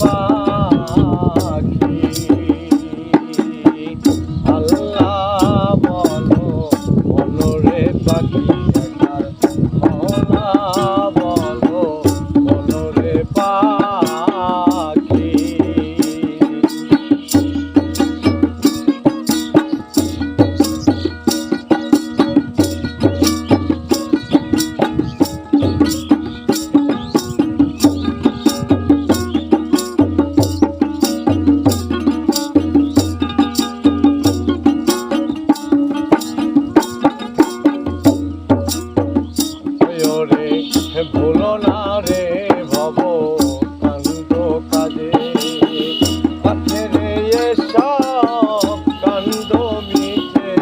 পাখি। আল্লাহ বলো বলো রে পাখি একবার, মাওলা বলো বলো রে পাখি। ভুলো না রে ভব কান্দ কাজে, পাখেরে এসব কান্দ মিছে।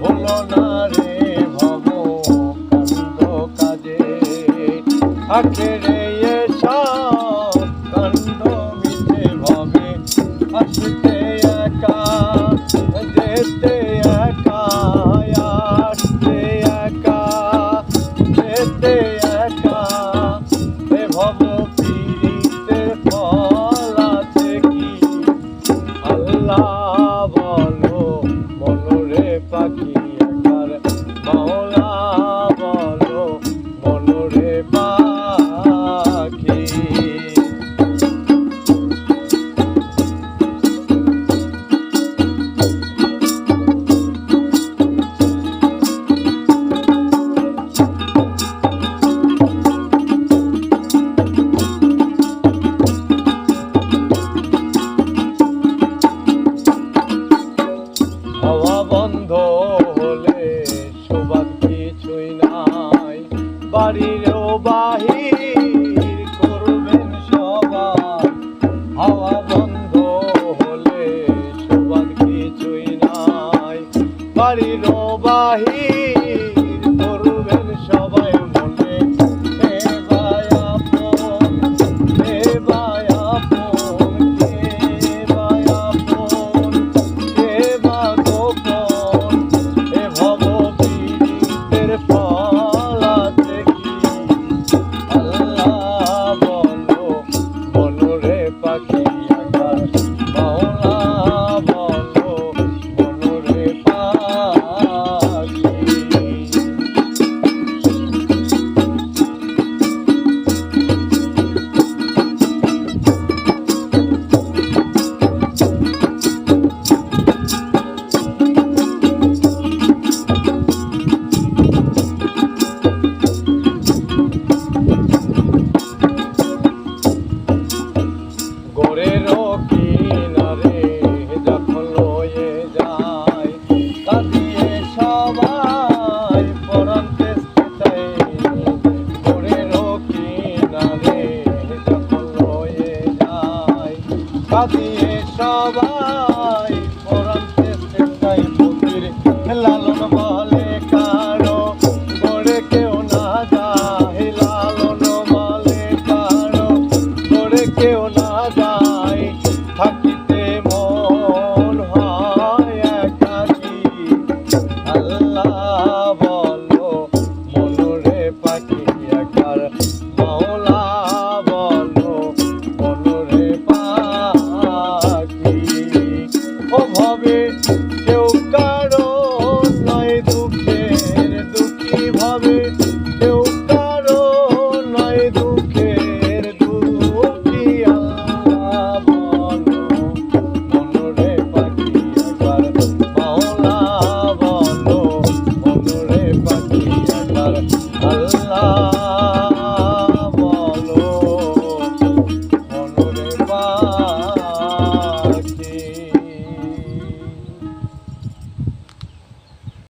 ভুলো না রে ভব কান্দ কাজে, পাখেরে এসব কান্দ মিছে। ভবে আসতে একা যেতে একা, আসতে একা যেতে একা। এ ভব পীড়িতের ফল আছে কি? আল্লাহ বলো বলো রে পাখি একবার, মাওলা বলো বলো রে পাখি। হাওয়া বন্ধ হলে শোবার কিছুই নাই, বাড়িরও বাহির করবেন সবাই। হাওয়া বন্ধ হলে শোবার কিছুই নাই, বাড়িরও বাহির করবেন সবাই। মনে হে ভাই আপন, হে ভাই আপন, হে ভাই আপন, হে মা গোপন। এ ভব পীড়িতের ফল আছে কি? আল্লাহ বলো বলো রে পাখি একবার, মাওলা বলো বলো রে পাখি। গোরেরও কিনারে যখন লয়ে যায়, কাঁদিয়ে সবাই পরাণ তেজতে চায়। গোরেরও কিনারে যখন লয়ে যায়, কাঁদিয়ে সবাই